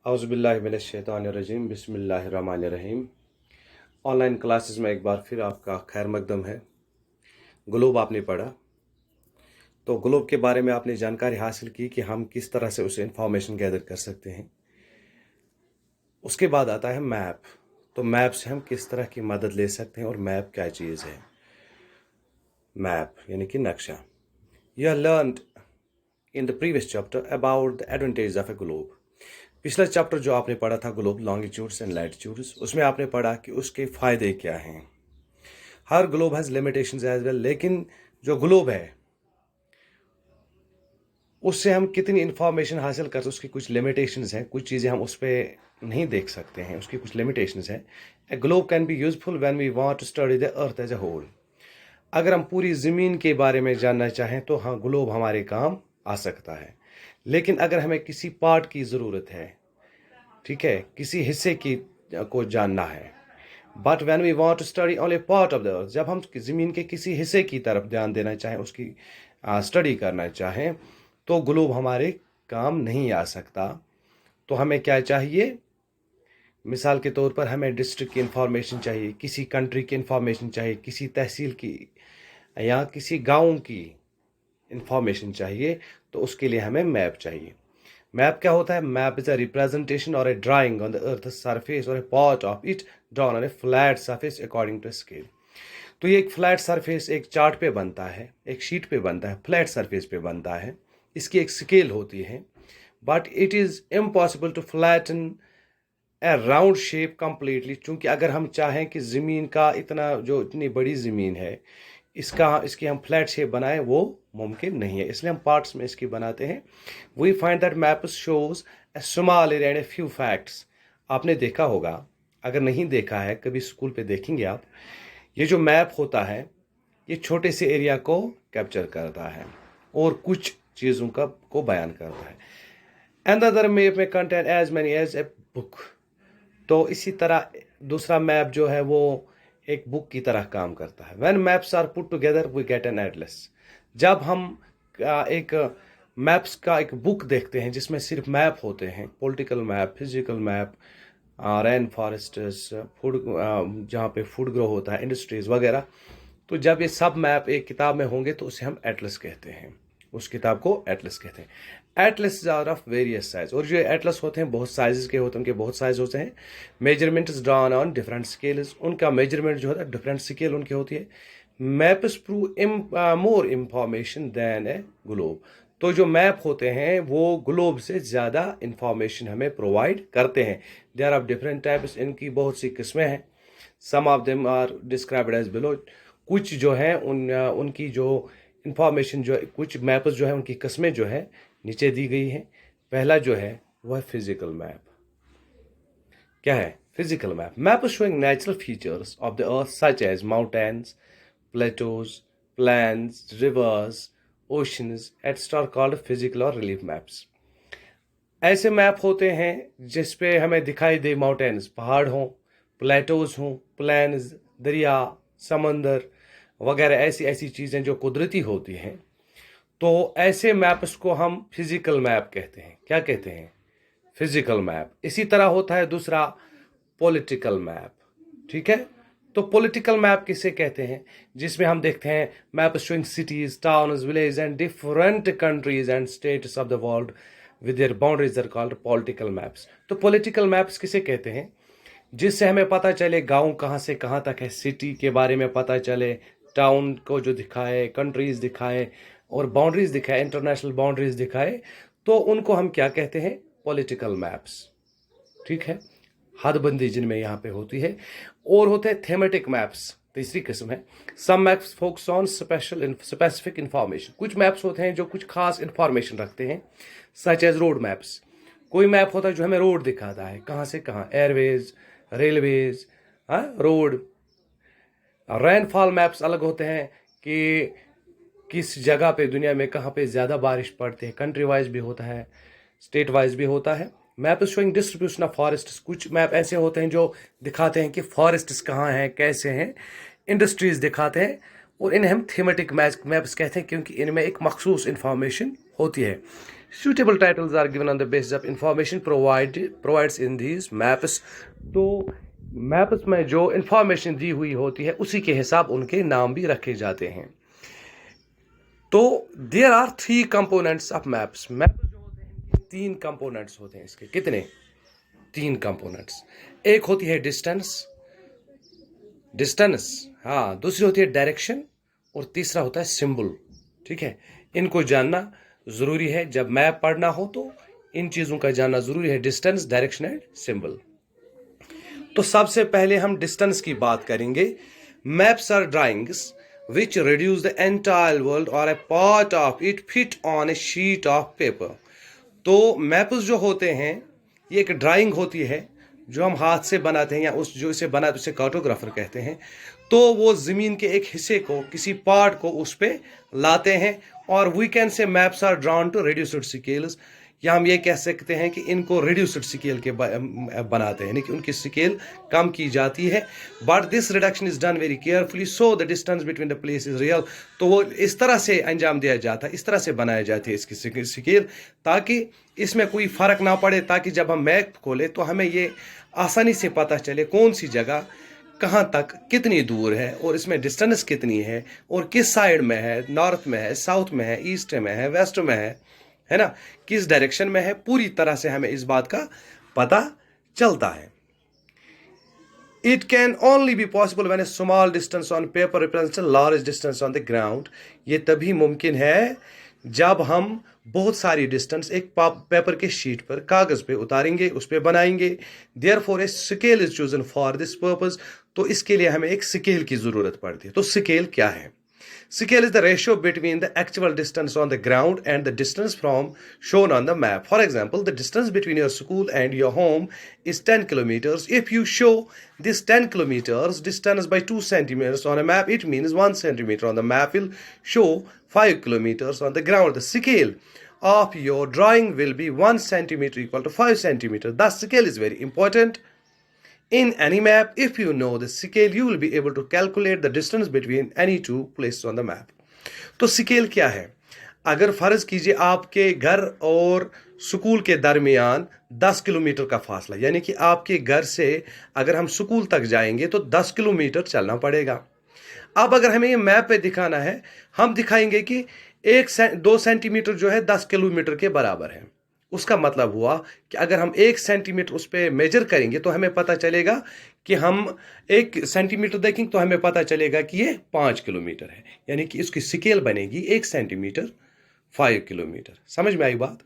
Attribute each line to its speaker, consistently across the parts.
Speaker 1: औज़ुबिल्लाहि बिस्मिल्लाहिर्रहमानिर्रहीम। Online classes में एक बार फिर आपका खैर मकदम है। ग्लोब आपने पढ़ा, तो ग्लोब के बारे में आपने जानकारी हासिल की कि हम किस तरह से उसे इंफॉर्मेशन गैदर कर सकते हैं। उसके बाद आता है मैप। तो मैप से हम किस तरह की मदद ले सकते हैं और मैप क्या चीज़ है। मैप यानी कि नक्शा। You learned in the previous chapter about the advantage of A globe. पिछला चैप्टर जो आपने पढ़ा था ग्लोब लॉन्गिट्यूड्स एंड लैटिट्यूड्स, उसमें आपने पढ़ा कि उसके फ़ायदे क्या हैं। हर globe has limitations as well, लेकिन जो ग्लोब है उससे हम कितनी इंफॉर्मेशन हासिल कर सकते, उसकी कुछ लिमिटेशंस हैं, कुछ चीज़ें हम उस पर नहीं देख सकते हैं, उसकी कुछ लिमिटेशंस हैं। A globe can be useful when we want to study the earth as a whole. अगर हम पूरी ज़मीन के बारे में जानना चाहें तो हाँ, ग्लोब हमारे काम आ सकता है। लेकिन अगर हमें किसी पार्ट की ज़रूरत है, ठीक है, किसी हिस्से की को जानना है, but when we want to study only part of the earth, जब हम ज़मीन के किसी हिस्से की तरफ ध्यान देना चाहें, उसकी स्टडी करना चाहें, तो ग्लोब हमारे काम नहीं आ सकता। तो हमें क्या चाहिए? मिसाल के तौर पर हमें डिस्ट्रिक्ट की इंफॉर्मेशन चाहिए, किसी कंट्री की इंफॉर्मेशन चाहिए, किसी तहसील की या किसी गांव की इंफॉर्मेशन चाहिए, तो उसके लिए हमें मैप चाहिए। मैप क्या होता है? मैप इज अ रिप्रेजेंटेशन और a drawing on the earth surface और a part of it drawn on a flat surface according to scale. तो ये एक फ्लैट सरफेस एक चार्ट पे बनता है, एक शीट पे बनता है, फ्लैट सरफेस पे बनता है। इसकी एक स्केल होती है, but it is impossible to flatten a round shape completely. चूंकि अगर हम चाहें कि ज़मीन का इतनी बड़ी ज़मीन है, इसकी हम फ्लैट शेप बनाएं, वो मुमकिन नहीं है। इसलिए हम पार्ट्स में इसकी बनाते हैं। We find that maps shows a small area and a few facts. आपने देखा होगा, अगर नहीं देखा है कभी स्कूल पे देखेंगे आप, ये जो मैप होता है ये छोटे से एरिया को कैप्चर करता है और कुछ चीज़ों को बयान करता है। एंड अदर मैप में contain as many as a book. तो इसी तरह दूसरा मैप जो है वो एक बुक की तरह काम करता है। When maps are put together we get an atlas. जब हम एक मैप्स का एक बुक देखते हैं जिसमें सिर्फ मैप होते हैं, political map, physical map, rain forests, food, जहाँ पे फूड ग्रो होता है, इंडस्ट्रीज वगैरह, तो जब ये सब मैप एक किताब में होंगे तो उसे हम एटलस कहते हैं। उस किताब को एटलस कहते हैं। Atlas are of various size, और जो एटलस होते हैं बहुत साइजेस के होते हैं, उनके बहुत साइज होते हैं। Measurements drawn on different scales, उनका मेजरमेंट जो होता है डिफरेंट स्केल उनकी होती है। Maps prove more information than a globe. तो जो मैप होते हैं वो ग्लोब से ज़्यादा इंफॉर्मेशन हमें प्रोवाइड करते हैं। They are of different types, इनकी बहुत सी किस्में हैं। Some of them are described as below. कुछ जो है उनकी जो इंफॉर्मेशन जो है, कुछ मैप्स जो है उनकी किस्में जो है नीचे दी गई हैं। पहला जो है वह फिजिकल मैप। क्या है physical map? Map showing natural features of the earth such as mountains, plateaus, plains, rivers, oceans etcetera called physical और रिलीफ मैप्स। ऐसे मैप होते हैं जिस पे हमें दिखाई दे माउंटेन्स, पहाड़ हों, प्लेटोज हों, प्लैन्स, दरिया, समंदर वगैरह, ऐसी ऐसी चीज़ें जो कुदरती होती हैं। तो ऐसे मैप्स को हम फिजिकल मैप कहते हैं। क्या कहते हैं? Physical map. इसी तरह होता है दूसरा पॉलिटिकल मैप। ठीक है, तो पॉलिटिकल मैप किसे कहते हैं? जिसमें हम देखते हैं map showing cities, towns, village and different countries and states of the world with their boundaries are called political maps. तो पॉलिटिकल मैप्स किसे कहते हैं? जिससे हमें पता चले गांव कहाँ से कहाँ तक है, सिटी के बारे में पता चले, टाउन को जो दिखाए, कंट्रीज दिखाए और बाउंड्रीज दिखाए, इंटरनेशनल बाउंड्रीज दिखाए, तो उनको हम क्या कहते हैं? Political maps. ठीक है, हदबंदी जिनमें यहाँ पे होती है। और होते हैं थेमेटिक मैप्स, तीसरी किस्म है। Some maps focus on specific information. कुछ मैप्स होते हैं जो कुछ खास इंफॉर्मेशन रखते हैं, सच एज रोड मैप्स। कोई मैप होता है जो हमें रोड दिखाता है, कहाँ से कहाँ, Airways, railways, road. Rainfall maps अलग होते हैं कि किस जगह पे दुनिया में कहाँ पे ज़्यादा बारिश पड़ती है, कंट्री वाइज भी होता है, स्टेट वाइज भी होता है। Map showing distribution of forests. कुछ मैप ऐसे होते हैं जो दिखाते हैं कि फॉरेस्ट्स कहाँ हैं, कैसे हैं। इंडस्ट्रीज दिखाते हैं, और इन्हें हम थीमेटिक मैप्स कहते हैं क्योंकि इनमें एक मखसूस इंफॉर्मेशन होती है। Suitable titles are given on the basis of information provides in these maps. तो मैप्स में जो इंफॉर्मेशन दी हुई होती है उसी के हिसाब उनके नाम भी रखे जाते हैं। तो there are 3 components of maps. Maps जो होते हैं इनके 3 कंपोनेंट्स होते हैं। इसके कितने? 3 कंपोनेंट्स। एक होती है डिस्टेंस, हाँ, दूसरी होती है डायरेक्शन और तीसरा होता है सिंबल। ठीक है, इनको जानना जरूरी है। जब मैप पढ़ना हो तो इन चीजों का जानना जरूरी है, डिस्टेंस, डायरेक्शन एंड सिंबल। तो सबसे पहले हम डिस्टेंस की बात करेंगे। Maps are drawings which reduce the entire world or a part of it fit on a sheet of paper। तो मैप्स जो होते हैं ये एक ड्राइंग होती है जो हम हाथ से बनाते हैं, या उस जो इसे बनाते उसे कार्टोग्राफर कहते हैं। तो वो जमीन के एक हिस्से को, किसी पार्ट को उस पे लाते हैं, और we can say maps are drawn to reduced scales, या हम ये कह सकते हैं कि इनको रिड्यूस्ड स्केल के बनाते हैं, यानी कि उनकी स्केल कम की जाती है। But this reduction is done very carefully so the distance between the place is real. तो वो इस तरह से अंजाम दिया जाता है, इस तरह से बनाया जाती है इसकी स्केल, ताकि इसमें कोई फर्क ना पड़े, ताकि जब हम मैप खोले तो हमें ये आसानी से पता चले कौन सी जगह कहाँ तक कितनी दूर है, और इसमें डिस्टेंस कितनी है, और किस साइड में है, नॉर्थ में है, साउथ में है, ईस्ट में है, वेस्ट में है ना, किस डायरेक्शन में है। पूरी तरह से हमें इस बात का पता चलता है। It can only be possible when A small distance on paper represents a large distance on the ground. ये तभी मुमकिन है जब हम बहुत सारी डिस्टेंस एक पेपर के शीट पर, कागज पे उतारेंगे, उस पे बनाएंगे। Therefore a scale is chosen for this purpose. तो इसके लिए हमें एक स्केल की जरूरत पड़ती है। तो स्केल क्या है? Scale is the ratio between the actual distance on the ground and the distance from shown on the map. For example, the distance between your school and your home is 10 kilometers. If you show this 10 kilometers distance by 2 centimeters on a map, it means 1 centimeter on the map will show 5 kilometers on the ground. The scale of your drawing will be 1 centimeter equal to 5 centimeters. The scale is very important. In any map, if you know the scale, you will be able to calculate the distance between any two places on the map. तो scale क्या है? अगर फर्ज कीजिए आपके घर और school के दरमियान 10 किलोमीटर का फासला, यानी कि आपके घर से अगर हम स्कूल तक जाएंगे तो 10 किलोमीटर चलना पड़ेगा। अब अगर हमें ये मैप पे दिखाना है, हम दिखाएंगे कि 2 सेंटीमीटर जो है 10 किलोमीटर के बराबर है। उसका मतलब हुआ कि अगर हम 1 सेंटीमीटर उस पर मेजर करेंगे तो हमें पता चलेगा कि हम 1 सेंटीमीटर देखेंगे तो हमें पता चलेगा कि ये 5 किलोमीटर है, यानी कि इसकी स्केल बनेगी 1 सेंटीमीटर 5 किलोमीटर। समझ में आई बात?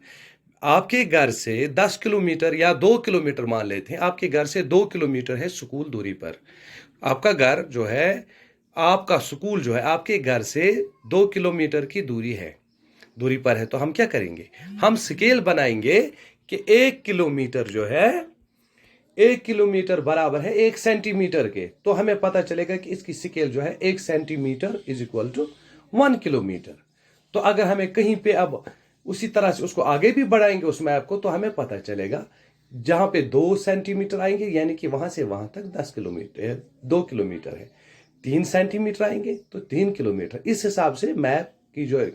Speaker 1: आपके घर से 10 किलोमीटर या 2 किलोमीटर मान लेते हैं, आपके घर से 2 किलोमीटर है स्कूल दूरी पर। आपका घर जो है, आपका स्कूल जो है आपके घर से 2 किलोमीटर की दूरी पर है। तो हम क्या करेंगे? हम स्केल बनाएंगे कि 1 किलोमीटर जो है, 1 किलोमीटर बराबर है 1 सेंटीमीटर के। तो हमें पता चलेगा कि इसकी स्केल जो है 1 centimetre is equal to 1 kilometre. तो अगर हमें कहीं पे अब उसी तरह से उसको आगे भी बढ़ाएंगे उस मैप को, तो हमें पता चलेगा जहां पे 2 सेंटीमीटर आएंगे, यानी कि वहां से वहां तक 10 किलोमीटर 2 किलोमीटर है। 3 सेंटीमीटर आएंगे तो 3 किलोमीटर। इस हिसाब से मैप की जो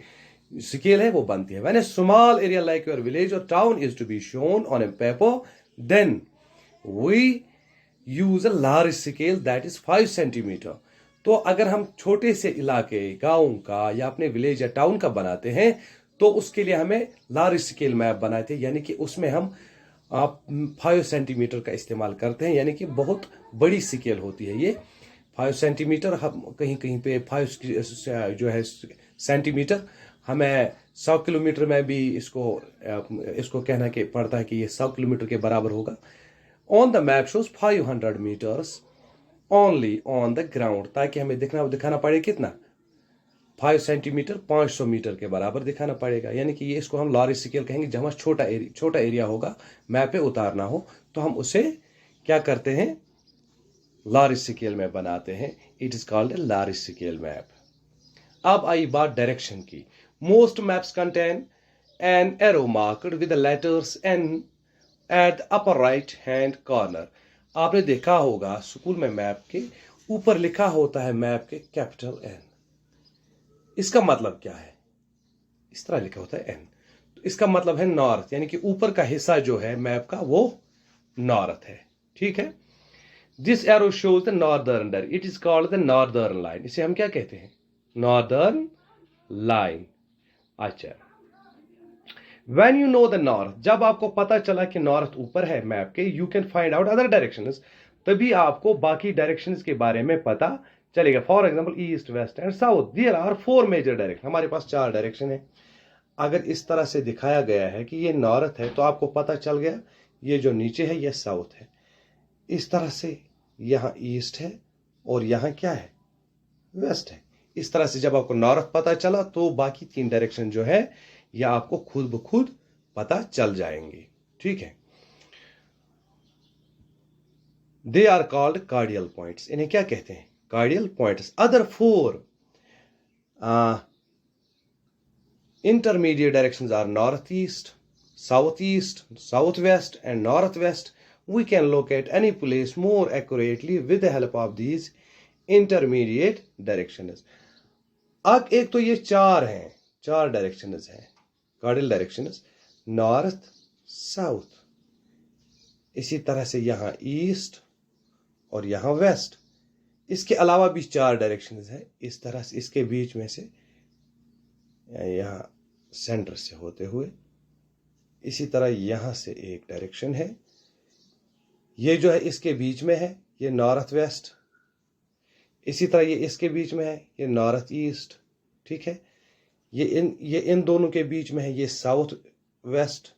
Speaker 1: स्केल है वो बनती है। When a small area like your village or town is to be shown on a paper, then we use a large scale that is 5 centimeter। तो अगर हम छोटे से इलाके, गांव का या अपने विलेज या टाउन का बनाते हैं तो उसके लिए हमें लार्ज स्केल मैप बनाते हैं, यानी कि उसमें हम 5 सेंटीमीटर का इस्तेमाल करते हैं, यानी कि बहुत बड़ी स्केल होती है ये 5 सेंटीमीटर। हम कहीं कहीं पे 5 जो है सेंटीमीटर हमें 100 किलोमीटर में भी इसको कहना कि पड़ता है कि ये 100 किलोमीटर के बराबर होगा। On the map shows 500 metres only on the ground, ताकि हमें दिखाना पड़े कितना? 5 सेंटीमीटर 500 मीटर के बराबर दिखाना पड़ेगा, यानी कि ये इसको हम लार्ज स्केल कहेंगे। जब हम छोटा एरिया होगा मैप पे उतारना हो तो हम उसे क्या करते हैं? लार्ज स्केल में बनाते हैं। It is called a large scale map. अब आई बात डायरेक्शन की। Most maps contain an arrow marked with the letters N at the upper right hand corner। आपने देखा होगा स्कूल में मैप के ऊपर लिखा होता है मैप के कैपिटल N। इसका मतलब क्या है? इस तरह लिखा होता है N। तो इसका मतलब है नॉर्थ, यानी कि ऊपर का हिस्सा जो है मैप का वो नॉर्थ है। ठीक है, this arrow shows the northern direction, it is called the northern line. इसे हम क्या कहते हैं? Northern line. अच्छा, When you know the north, जब आपको पता चला कि नॉर्थ ऊपर है मैप के, you can find out other directions, तभी आपको बाकी डायरेक्शंस के बारे में पता चलेगा। For example east, west and south, there are 4 major direction. हमारे पास 4 डायरेक्शन है। अगर इस तरह से दिखाया गया है कि ये नॉर्थ है, तो आपको पता चल गया ये जो नीचे है ये साउथ है। इस तरह से यहाँ ईस्ट है और यहाँ क्या है? वेस्ट है। इस तरह से जब आपको नॉर्थ पता चला तो बाकी 3 डायरेक्शन जो है या आपको खुद ब खुद पता चल जाएंगे। ठीक है, दे आर कॉल्ड कार्डियल पॉइंट्स। इन्हें क्या कहते हैं? कार्डियल points. Other 4 intermediate directions are northeast, southeast, southwest and northwest. We can locate any place more accurately with the help of these intermediate directions. अब एक तो ये 4 हैं, 4 डायरेक्शंस हैं, कार्डियल डायरेक्शंस, नॉर्थ, साउथ, इसी तरह से यहाँ ईस्ट और यहाँ वेस्ट। इसके अलावा भी 4 डायरेक्शंस हैं। इस तरह से इसके बीच में से यहाँ सेंटर से होते हुए, इसी तरह यहाँ से एक डायरेक्शन है, ये जो है इसके बीच में है, ये नॉर्थ वेस्ट। इसी तरह ये इसके बीच में है, ये नॉर्थ ईस्ट। ठीक है, ये इन दोनों के बीच में है, ये साउथ वेस्ट,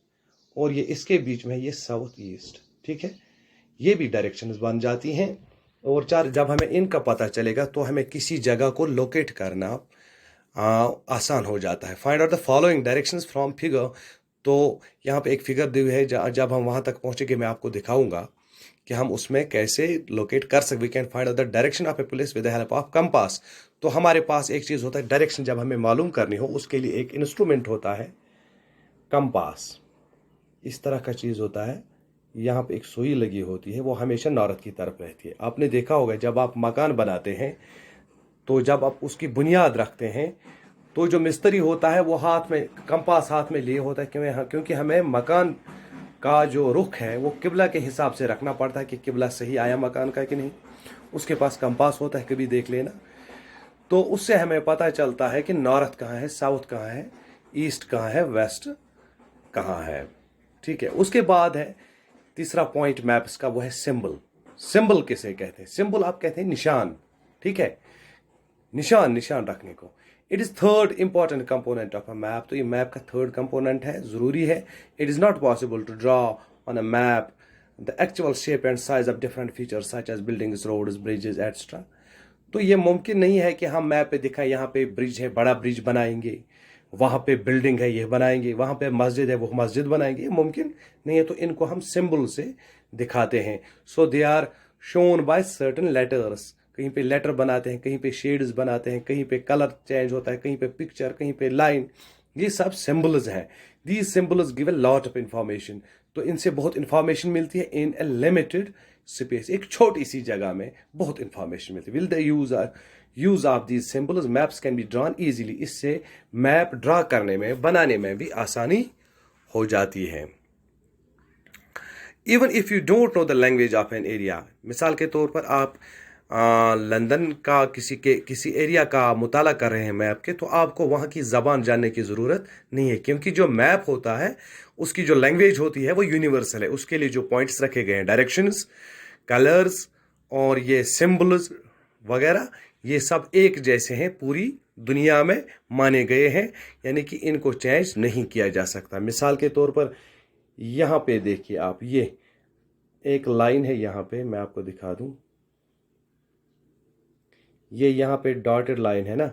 Speaker 1: और ये इसके बीच में है, ये साउथ ईस्ट। ठीक है, ये भी डायरेक्शंस बन जाती हैं। और 4 जब हमें इनका पता चलेगा तो हमें किसी जगह को लोकेट करना आसान हो जाता है। Find out the following directions from figure. तो यहाँ पे एक फिगर दी हुई है, जब हम वहां तक पहुंचेंगे मैं आपको दिखाऊंगा कि हम उसमें कैसे लोकेट कर सकते। We can find out the direction of a place with the help of compass. तो हमारे पास एक चीज होता है, डायरेक्शन जब हमें मालूम करनी हो उसके लिए एक इंस्ट्रूमेंट होता है कंपास। इस तरह का चीज होता है, यहाँ पे एक सुई लगी होती है, वो हमेशा नॉर्थ की तरफ रहती है। आपने देखा होगा जब आप मकान बनाते हैं तो जब आप उसकी बुनियाद रखते हैं तो जो मिस्त्री होता है वो हाथ में कंपास हाथ में लिए होता है, क्योंकि हमें मकान का जो रुख है वो किबला के हिसाब से रखना पड़ता है कि किबला सही आया मकान का कि नहीं। उसके पास कंपास होता है, कभी देख लेना। तो उससे हमें पता चलता है कि नॉर्थ कहाँ है, साउथ कहाँ है, ईस्ट कहाँ है, वेस्ट कहाँ है। ठीक है, उसके बाद है तीसरा पॉइंट मैप्स का, वो है सिंबल। सिंबल किसे कहते हैं? सिंबल आप कहते हैं निशान। ठीक है, निशान रखने को। It is 3rd important component of a map. तो ये मैप का 3rd कंपोनेंट है, जरूरी है। It is not possible to draw on a map the actual shape and size of different features such as buildings, roads, bridges etcetera. तो ये मुमकिन नहीं है कि हम मैप पे दिखाएं यहाँ पे ब्रिज है, बड़ा ब्रिज बनाएंगे, वहां पे बिल्डिंग है ये बनाएंगे, वहां पे मस्जिद है वो मस्जिद बनाएंगे, ये मुमकिन नहीं है। तो इनको हम सिंबल से दिखाते हैं। So they are shown by certain letters. कहीं पे लेटर बनाते हैं, कहीं पे शेड्स बनाते हैं, कहीं पे कलर चेंज होता है, कहीं पे पिक्चर, कहीं पे लाइन, ये सब सिंबल्स हैं। These symbols give a lot of information. तो इनसे बहुत इंफॉर्मेशन मिलती है इन ए लिमिटेड स्पेस, एक छोटी सी जगह में बहुत इंफॉर्मेशन मिलती है। Will the use of these symbols maps can be drawn easily. इससे मैप ड्रा करने में, बनाने में भी आसानी हो जाती है। Even if you don't know the language of an area, मिसाल के तौर पर आप लंदन का किसी एरिया का मुताला कर रहे हैं मैप के, तो आपको वहाँ की ज़बान जानने की ज़रूरत नहीं है, क्योंकि जो मैप होता है उसकी जो लैंग्वेज होती है वो यूनिवर्सल है। उसके लिए जो पॉइंट्स रखे गए हैं, डायरेक्शंस, कलर्स और ये सिंबल्स वगैरह, ये सब एक जैसे हैं, पूरी दुनिया में माने गए हैं, यानी कि इनको चेंज नहीं किया जा सकता। मिसाल के तौर पर यहाँ पे देखिए आप, ये एक लाइन है, यहाँ पे मैं आपको दिखा दूं, ये यहाँ पे डॉटेड लाइन है ना,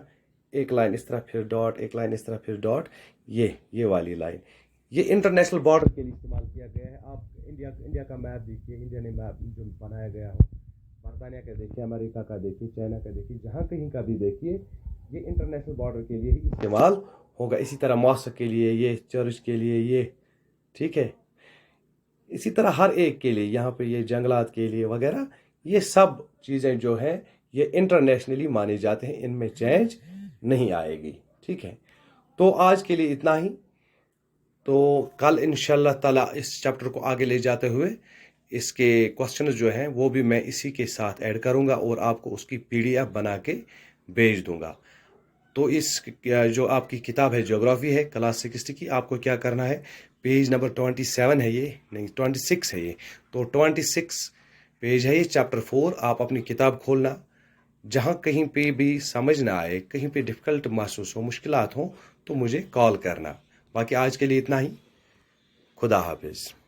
Speaker 1: एक लाइन इस तरह फिर डॉट, एक लाइन इस तरह फिर डॉट, ये वाली लाइन, ये इंटरनेशनल बॉर्डर के लिए इस्तेमाल किया गया है। आप इंडिया का मैप देखिए, इंडिया ने मैप जो बनाया गया हो, बरतानिया का देखिए, अमेरिका का देखिए, चाइना का देखिए, जहाँ कहीं का भी देखिए, ये इंटरनेशनल बॉर्डर के लिए ही इस्तेमाल होगा। इसी तरह मॉस्क के लिए ये, चर्च के लिए ये, ठीक है, इसी तरह हर एक के लिए, यहाँ पे ये जंगलात के लिए वगैरह, ये सब चीज़ें जो है ये इंटरनेशनली माने जाते हैं, इनमें चेंज नहीं आएगी। ठीक है, तो आज के लिए इतना ही। तो कल इंशाल्लाह ताला इस चैप्टर को आगे ले जाते हुए इसके क्वेश्चंस जो हैं वो भी मैं इसी के साथ ऐड करूंगा और आपको उसकी पीडीएफ बना के भेज दूंगा। तो इस जो आपकी किताब है ज्योग्राफी है क्लास 60 की, आपको क्या करना है, पेज नंबर 27 है, ये नहीं 26 है ये, तो 26 पेज है ये, चैप्टर 4। आप अपनी किताब खोलना, जहाँ कहीं पे भी समझ ना आए, कहीं पे डिफ़िकल्ट महसूस हो, मुश्किलात हो, तो मुझे कॉल करना। बाकी आज के लिए इतना ही। खुदा हाफिज़।